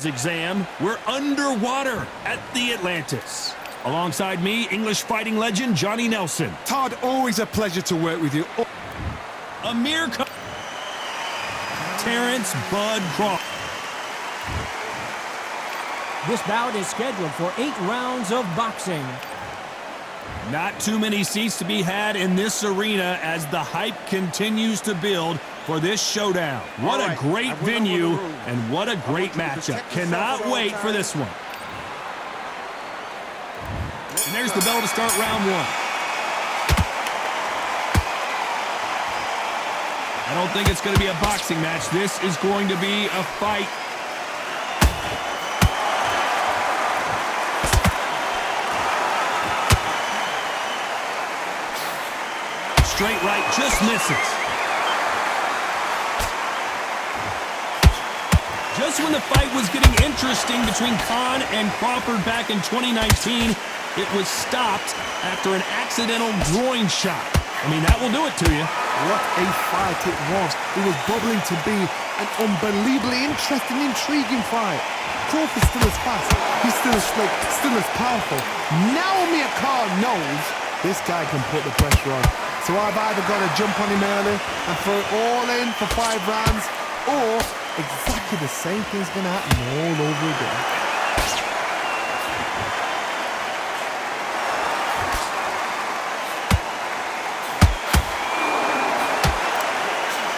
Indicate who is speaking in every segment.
Speaker 1: Exam, we're underwater at the Atlantis. Alongside me, English fighting legend Johnny Nelson.
Speaker 2: Todd, always a pleasure to work with you.
Speaker 1: Amir Khan. Terrence Bud Crawford.
Speaker 3: This bout is scheduled for 8 rounds of boxing.
Speaker 1: Not too many seats to be had in this arena as the hype continues to build for this showdown. What a great venue and what a great matchup. Cannot wait for this one. And there's the bell to start round 1. I don't think it's going to be a boxing match. This is going to be a fight. Straight right, just misses. Just when the fight was getting interesting between Khan and Crawford back in 2019, it was stopped after an accidental groin shot. I mean, that will do it to you.
Speaker 2: What a fight it was. It was bubbling to be an unbelievably interesting, intriguing fight. Crawford's still as fast. He's still as slick, still as powerful. Now Amir Khan knows this guy can put the pressure on. So I've either got to jump on him early and throw it all in for 5 rounds, or exactly the same thing's going to happen all over again.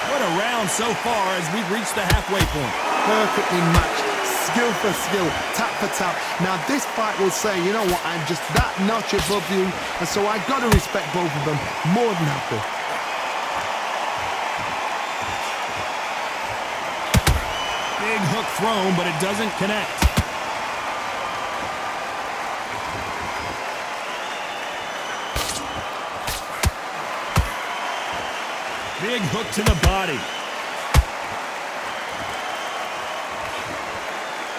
Speaker 1: What a round so far as we've reached the halfway point.
Speaker 2: Perfectly matched. Skill for skill, tap for tap. Now this fight will say, you know what, I'm just that notch above you, and so I got to respect both of them more than happy.
Speaker 1: Big hook thrown, but it doesn't connect. Big hook to the body.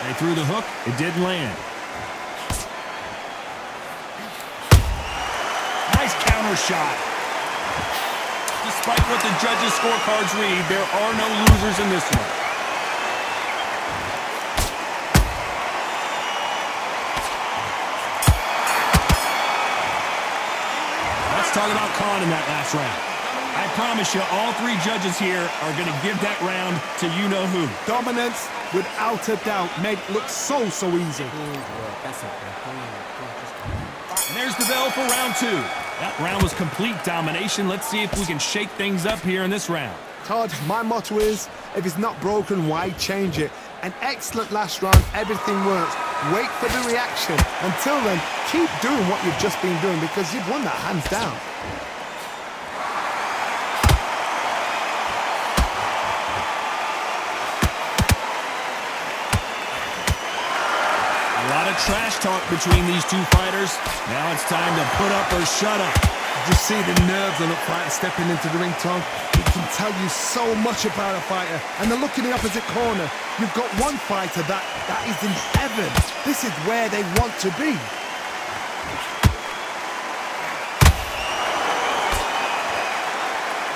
Speaker 1: They threw the hook, it didn't land. Nice counter shot. Despite what the judges' scorecards read, there are no losers in this one. Let's talk about Khan in that last round. I promise you, all 3 judges here are going to give that round to you-know-who.
Speaker 2: Dominance, without a doubt, made it look so easy.
Speaker 1: And there's the bell for round 2. That round was complete domination. Let's see if we can shake things up here in this round.
Speaker 2: Todd, my motto is, if it's not broken, why change it? An excellent last round, everything works. Wait for the reaction. Until then, keep doing what you've just been doing because you've won that hands down.
Speaker 1: Trash talk between these 2 fighters. Now it's time to put up or shut up.
Speaker 2: You see the nerves on a fighter stepping into the ring, Tom. It can tell you so much about a fighter. And then look in the opposite corner. You've got one fighter that is in heaven. This is where they want to be.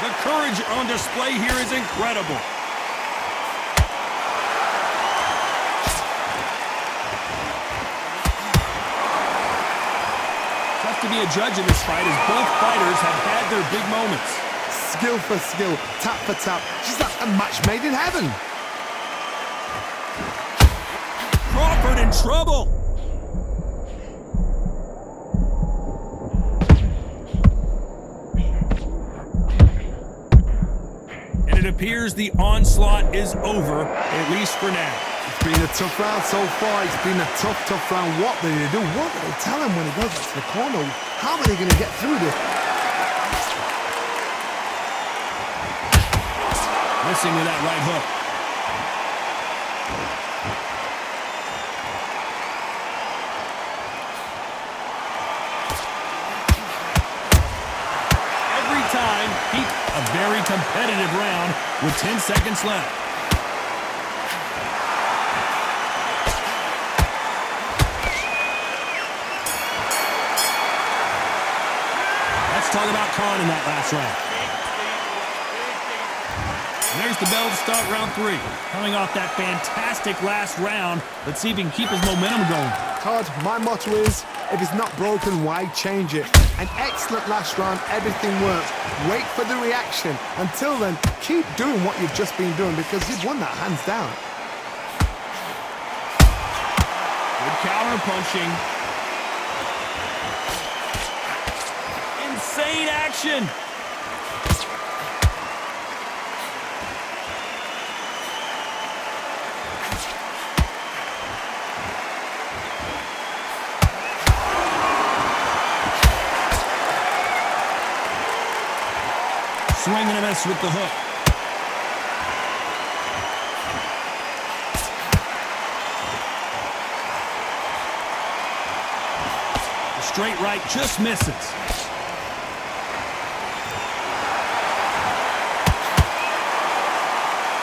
Speaker 1: The courage on display here is incredible. To be a judge in this fight as both fighters have had their big moments.
Speaker 2: Skill for skill, tap for tap. She's like a match made in heaven.
Speaker 1: Crawford in trouble. And it appears the onslaught is over, at least for now.
Speaker 2: It's been a tough round so far. It's been a tough round. What do they do? What do they tell him when he goes back to the corner? How are they going to get through this?
Speaker 1: Missing with that right hook. Every time, keep a very competitive round with 10 seconds left. Let's talk about Khan in that last round. There's the bell to start round 3. Coming off that fantastic last round, let's see if he can keep his momentum going.
Speaker 2: Todd, my motto is, if it's not broken, why change it? An excellent last round, everything works. Wait for the reaction. Until then, keep doing what you've just been doing because you've won that hands down.
Speaker 1: Good counter punching. Insane action. Swing and a miss with the hook. The straight right just misses.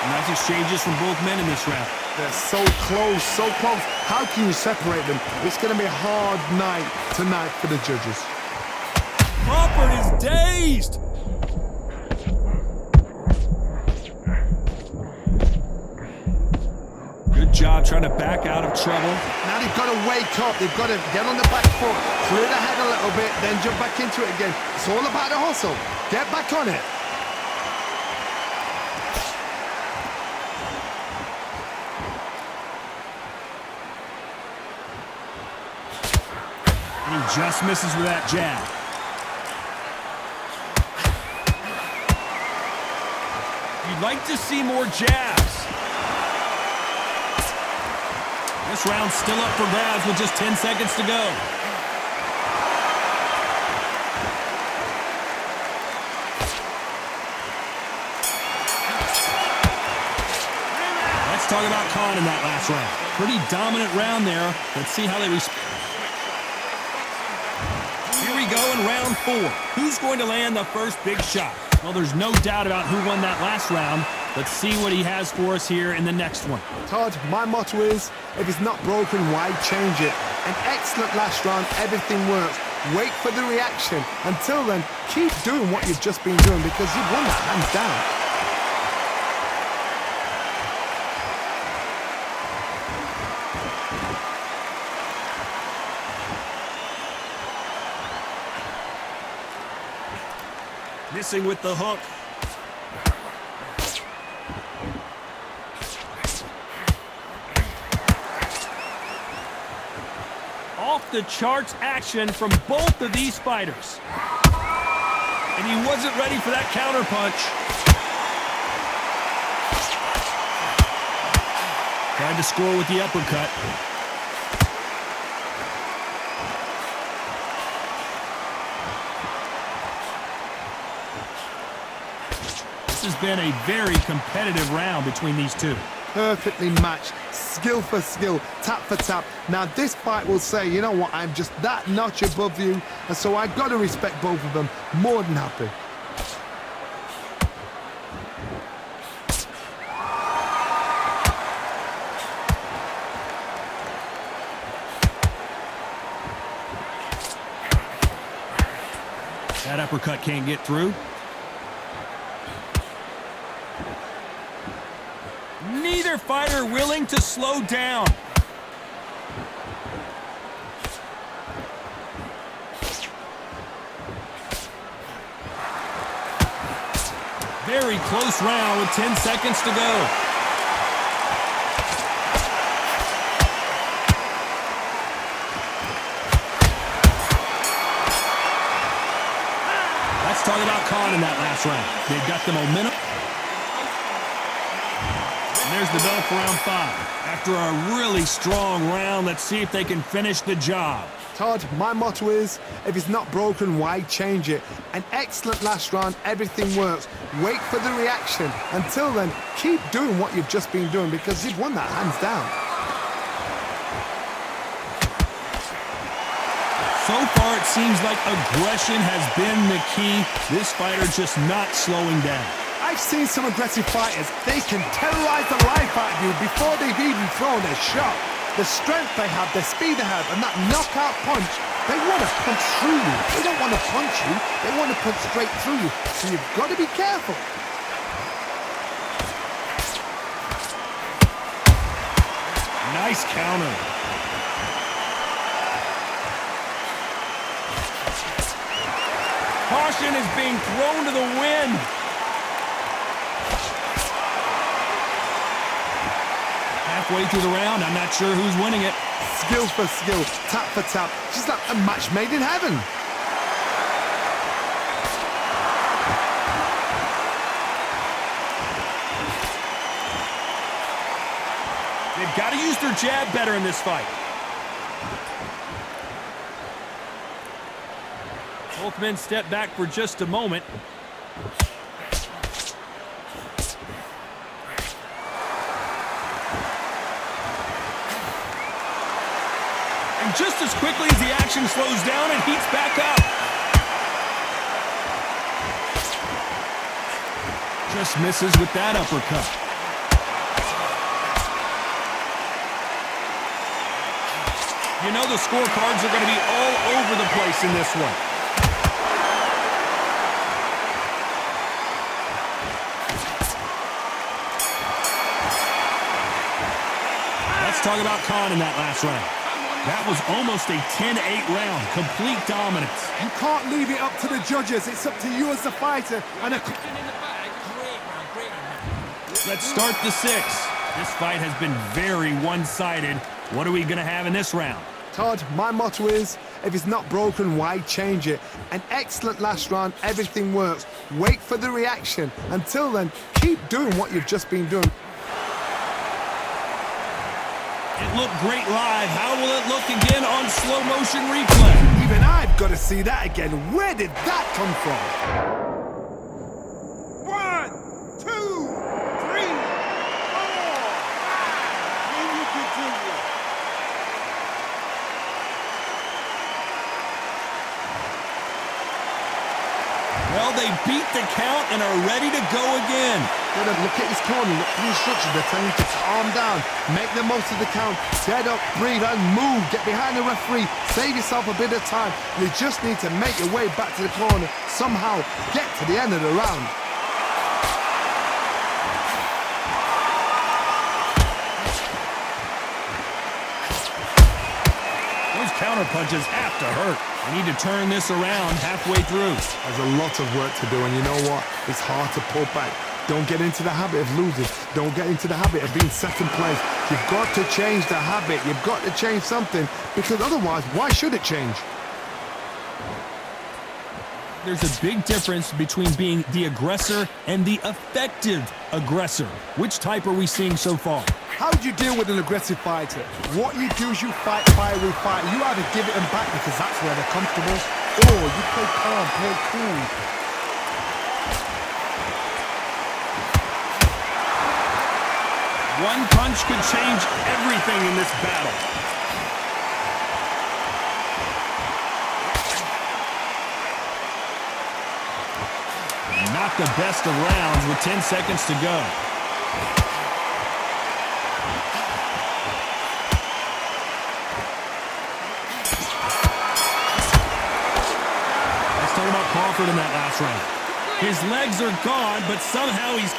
Speaker 1: Nice exchanges from both men in this round.
Speaker 2: They're so close, so close. How can you separate them? It's going to be a hard night tonight for the judges.
Speaker 1: Crawford is dazed. Good job trying to back out of trouble.
Speaker 2: Now they've got to wake up. They've got to get on the back foot, clear the head a little bit, then jump back into it again. It's all about the hustle. Get back on it.
Speaker 1: And he just misses with that jab. You'd like to see more jabs. This round's still up for grabs with just 10 seconds to go. Let's talk about Khan in that last round. Pretty dominant round there. Let's see how they respond. Here we go in round 4. Who's going to land the first big shot? Well, there's no doubt about who won that last round. Let's see what he has for us here in the next one.
Speaker 2: Todd, my motto is, if it's not broken, why change it? An excellent last round, everything works. Wait for the reaction. Until then, keep doing what you've just been doing because you've won that hands down.
Speaker 1: Missing with the hook. Off the charts action from both of these fighters. And he wasn't ready for that counter punch. Tried to score with the uppercut. This has been a very competitive round between these two.
Speaker 2: Perfectly matched, skill for skill, tap for tap. Now this fight will say, you know what, I'm just that notch above you, and so I've got to respect both of them. More than happy.
Speaker 1: That uppercut can't get through. Neither fighter willing to slow down. Very close round with 10 seconds to go. Let's talk about Khan in that last round. They've got the momentum. There's the bell for round 5. After a really strong round, let's see if they can finish the job.
Speaker 2: Todd, my motto is, if it's not broken, why change it? An excellent last round, everything works. Wait for the reaction. Until then, keep doing what you've just been doing because you've won that hands down.
Speaker 1: So far, it seems like aggression has been the key. This fighter just not slowing down.
Speaker 2: I've seen some aggressive fighters. They can terrorize the life out of you before they've even thrown their shot. The strength they have, the speed they have, and that knockout punch, they want to punch through you. They don't want to punch you. They want to punch straight through you. So you've got to be careful.
Speaker 1: Nice counter. Caution is being thrown to the wind. Halfway through the round, I'm not sure who's winning it.
Speaker 2: Skill for skill, tap for tap. She's like a match made in heaven.
Speaker 1: They've got to use their jab better in this fight. Both men step back for just a moment. And just as quickly as the action slows down, it heats back up. Just misses with that uppercut. You know the scorecards are going to be all over the place in this one. Let's talk about Khan in that last round. That was almost a 10-8 round, complete dominance.
Speaker 2: You can't leave it up to the judges. It's up to you as the fighter. And
Speaker 1: let's start the sixth. This fight has been very one-sided. What are we going to have in this round?
Speaker 2: Todd, my motto is, if it's not broken, why change it? An excellent last round, everything works. Wait for the reaction. Until then, keep doing what you've just been doing.
Speaker 1: It looked great live. How will it look again on slow motion replay?
Speaker 2: Even I've got to see that again. Where did that come from?
Speaker 4: 1, 2, 3, 4, 5. Can you continue?
Speaker 1: Well, they beat the count and are ready to go again.
Speaker 2: Look at his corner, look at the instructions. They're telling you to calm down, make the most of the count, get up, breathe, and move. Get behind the referee, save yourself a bit of time. You just need to make your way back to the corner, somehow get to the end of the round.
Speaker 1: Those counter punches have to hurt. They need to turn this around halfway through.
Speaker 2: There's a lot of work to do, and you know what? It's hard to pull back. Don't get into the habit of losing. Don't get into the habit of being second place. You've got to change the habit. You've got to change something, because otherwise, why should it change?
Speaker 1: There's a big difference between being the aggressor and the effective aggressor. Which type are we seeing so far?
Speaker 2: How do you deal with an aggressive fighter? What you do is you fight fire with fire. You either give it them back because that's where they're comfortable, or you play calm, play cool.
Speaker 1: One punch could change everything in this battle. Not the best of rounds with 10 seconds to go. Let's talk about Crawford in that last round. His legs are gone, but somehow he's...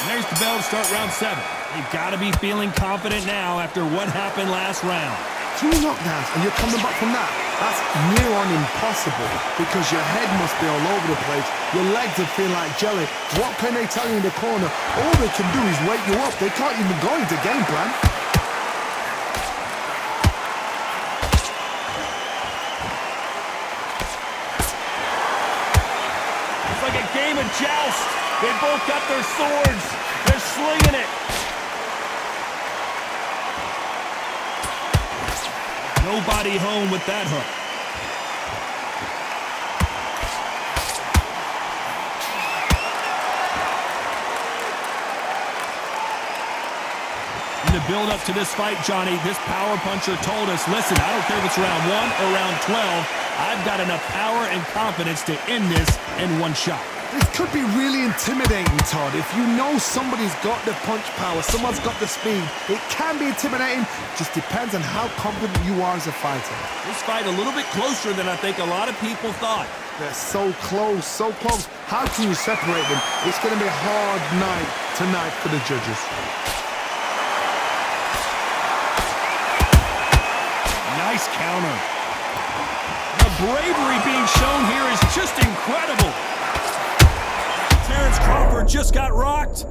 Speaker 1: There's the bell to start round 7. You've got to be feeling confident now after what happened last round.
Speaker 2: 2 knockdowns and you're coming back from that. That's near on impossible because your head must be all over the place. Your legs would feel like jelly. What can they tell you in the corner? All they can do is wake you up. They can't even go into game plan.
Speaker 1: It's like a game of joust. They both got their swords. They're slinging it. Nobody home with that hook. In the build-up to this fight, Johnny, this power puncher told us, listen, I don't care if it's round 1 or round 12, I've got enough power and confidence to end this in one shot.
Speaker 2: This could be really intimidating, Todd. If you know somebody's got the punch power, someone's got the speed, it can be intimidating. Just depends on how confident you are as a fighter.
Speaker 1: This fight a little bit closer than I think a lot of people thought.
Speaker 2: They're so close, so close. How can you separate them? It's going to be a hard night tonight for the judges.
Speaker 1: counter. The bravery being shown here is just incredible. Terrence Crawford just got rocked.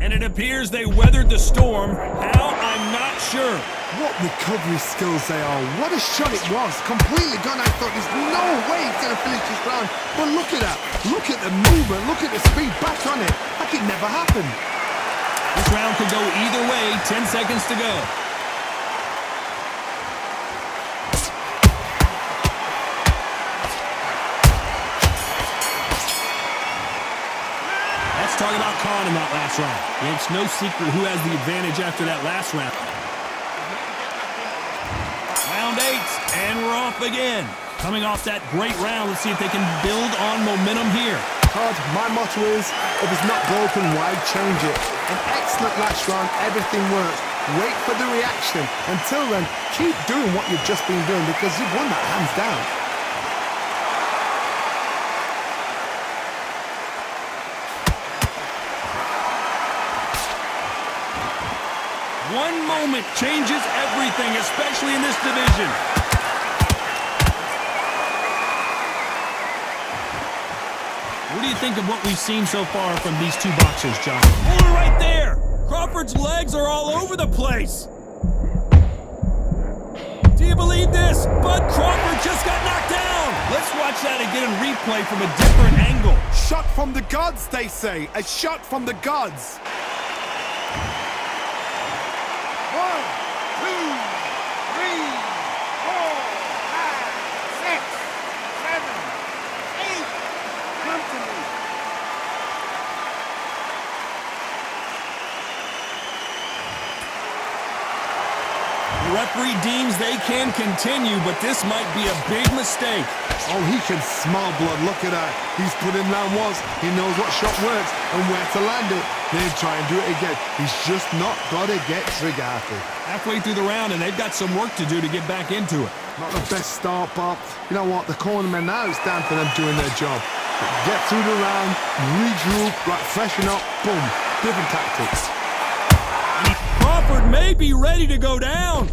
Speaker 1: And it appears they weathered the storm. How? I'm not sure.
Speaker 2: What recovery skills they are. What a shot it was. Completely gone. I thought there's no way he's going to finish this round. But look at that. Look at the movement. Look at the speed back on it. Like it never happened.
Speaker 1: This round could go either way. 10 seconds to go. Let's talk about Khan in that last round. It's no secret who has the advantage after that last round. Round 8, and we're off again. Coming off that great round, let's see if they can build on momentum here.
Speaker 2: Todd, my motto is, if it's not broken, why change it? An excellent last round, everything works. Wait for the reaction. Until then, keep doing what you've just been doing because you've won that hands down.
Speaker 1: One moment changes everything, especially in this division. What do you think of what we've seen so far from these two boxers, John? Oh, right there! Crawford's legs are all over the place. Do you believe this? Bud Crawford just got knocked down. Let's watch that again in replay from a different angle.
Speaker 2: Shot from the gods, they say. A shot from the gods.
Speaker 4: 1, 2, 3, 4, 5, 6, 7, 8. Come to me.
Speaker 1: The referee deems they can continue, but this might be a big mistake.
Speaker 2: Oh, he can smell blood. Look at that. He's put in round once. He knows what shot works and where to land it. Then try and do it again. He's just not got to get trigger happy.
Speaker 1: Halfway through the round, and they've got some work to do to get back into it.
Speaker 2: Not the best start, but you know what? The cornermen now, it's down to them doing their job. Get through the round, regroup, right, freshen up, boom. Different tactics.
Speaker 1: Crawford may be ready to go down.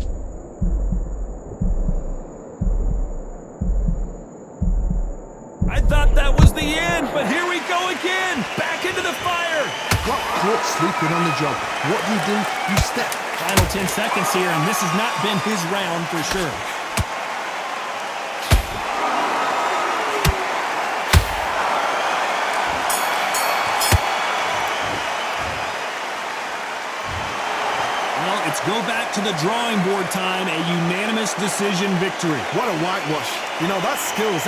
Speaker 1: I thought that was the end, but here we go again. Back into the fire.
Speaker 2: Got caught sleeping on the job. What do? You step.
Speaker 1: Final 10 seconds here, and this has not been his round for sure. Well, it's go back to the drawing board time, a unanimous decision victory.
Speaker 2: What a whitewash. You know, that's skills.